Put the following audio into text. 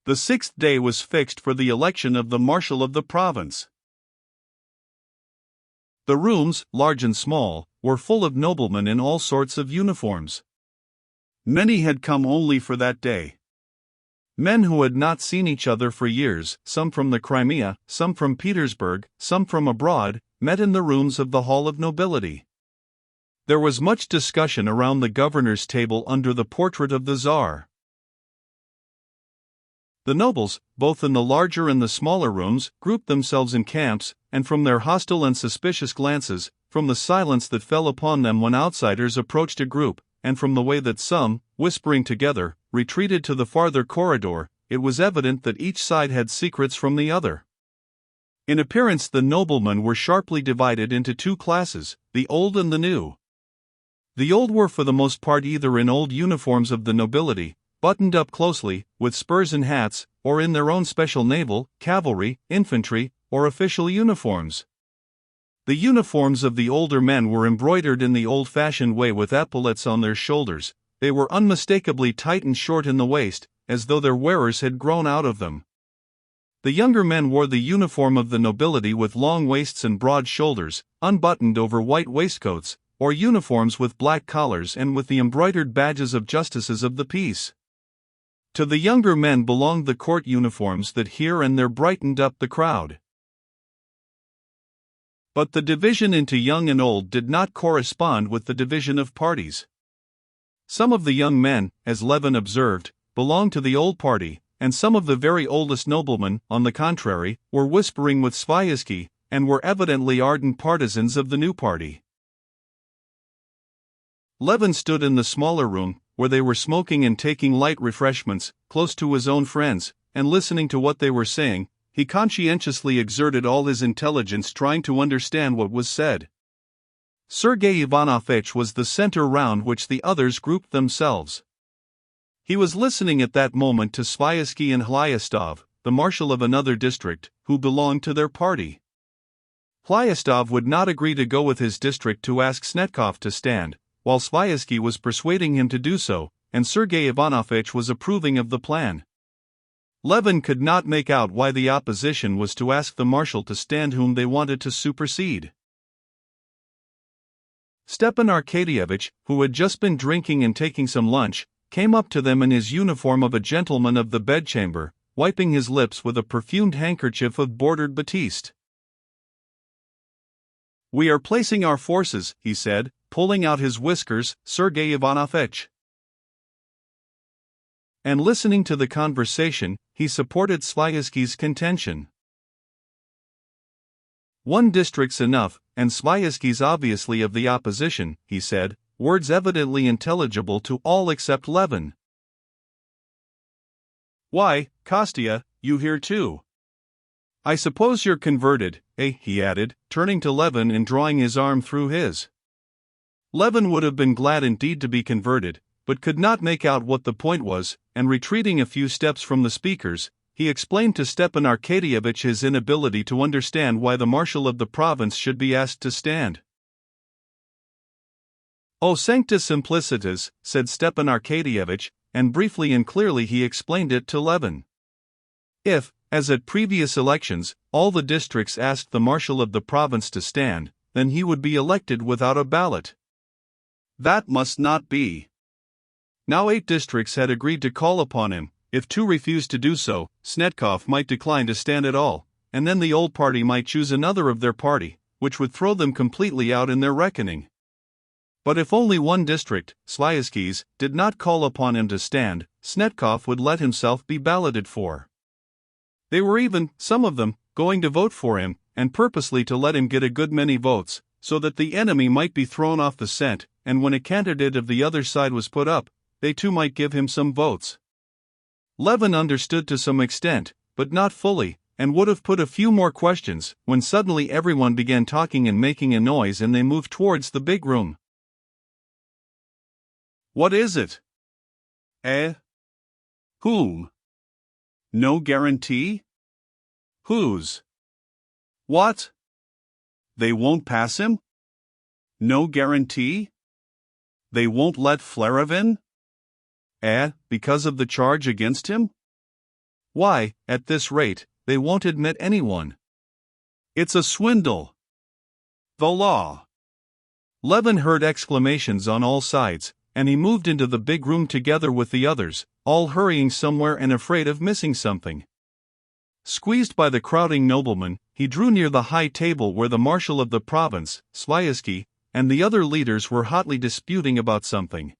The sixth day was fixed for the election of the marshal of the province. The rooms, large and small, were full of noblemen in all sorts of uniforms. Many had come only for that day. Men who had not seen each other for years, some from the Crimea, some from Petersburg, some from abroad, met in the rooms of the Hall of Nobility. There was much discussion around the governor's table under the portrait of the Tsar. The nobles, both in the larger and the smaller rooms, grouped themselves in camps, and from their hostile and suspicious glances, from the silence that fell upon them when outsiders approached a group, and from the way that some, whispering together, retreated to the farther corridor, it was evident that each side had secrets from the other. In appearance, the noblemen were sharply divided into two classes, the old and the new. The old were for the most part either in old uniforms of the nobility, buttoned up closely, with spurs and hats, or in their own special naval, cavalry, infantry, or official uniforms. The uniforms of the older men were embroidered in the old-fashioned way with epaulettes on their shoulders. They were unmistakably tight and short in the waist, as though their wearers had grown out of them. The younger men wore the uniform of the nobility with long waists and broad shoulders, unbuttoned over white waistcoats, or uniforms with black collars and with the embroidered badges of justices of the peace. To the younger men belonged the court uniforms that here and there brightened up the crowd. But the division into young and old did not correspond with the division of parties. Some of the young men, as Levin observed, belonged to the old party, and some of the very oldest noblemen, on the contrary, were whispering with Sviazhsky, and were evidently ardent partisans of the new party. Levin stood in the smaller room, where they were smoking and taking light refreshments, close to his own friends, and listening to what they were saying. He conscientiously exerted all his intelligence trying to understand what was said. Sergei Ivanovitch was the center round which the others grouped themselves. He was listening at that moment to Sviazhsky and Hlyastov, the marshal of another district, who belonged to their party. Hlyastov would not agree to go with his district to ask Snetkov to stand, while Sviazhsky was persuading him to do so, and Sergei Ivanovitch was approving of the plan. Levin could not make out why the opposition was to ask the marshal to stand whom they wanted to supersede. Stepan Arkadyevitch, who had just been drinking and taking some lunch, came up to them in his uniform of a gentleman of the bedchamber, wiping his lips with a perfumed handkerchief of bordered batiste. "We are placing our forces," he said, pulling out his whiskers, "Sergei Ivanovitch." And listening to the conversation, he supported Sviazhsky's contention. "One district's enough, and Sviazhsky's obviously of the opposition," he said, words evidently intelligible to all except Levin. "Why, Kostya, you here too? I suppose you're converted, eh?" he added, turning to Levin and drawing his arm through his. Levin would have been glad indeed to be converted, but could not make out what the point was, and retreating a few steps from the speakers, he explained to Stepan Arkadyevitch his inability to understand why the marshal of the province should be asked to stand. "Oh, sanctus simplicitas," said Stepan Arkadyevitch, and briefly and clearly he explained it to Levin. If, as at previous elections, all the districts asked the marshal of the province to stand, then he would be elected without a ballot. That must not be. Now 8 districts had agreed to call upon him. If 2 refused to do so, Snetkov might decline to stand at all, and then the old party might choose another of their party, which would throw them completely out in their reckoning. But if only one district, Sviazhsky's, did not call upon him to stand, Snetkov would let himself be balloted for. They were even, some of them, going to vote for him, and purposely to let him get a good many votes, so that the enemy might be thrown off the scent, and when a candidate of the other side was put up, they too might give him some votes. Levin understood to some extent, but not fully, and would have put a few more questions, when suddenly everyone began talking and making a noise and they moved towards the big room. "What is it?" "Eh? Whom? No guarantee? Whose? What? They won't pass him? No guarantee? They won't let Flerov in? Because of the charge against him? Why, at this rate, they won't admit anyone. It's a swindle. The law. Levin heard exclamations on all sides, and he moved into the big room together with the others, all hurrying somewhere and afraid of missing something. Squeezed by the crowding noblemen, he drew near the high table where the marshal of the province, Sviazhsky, and the other leaders were hotly disputing about something.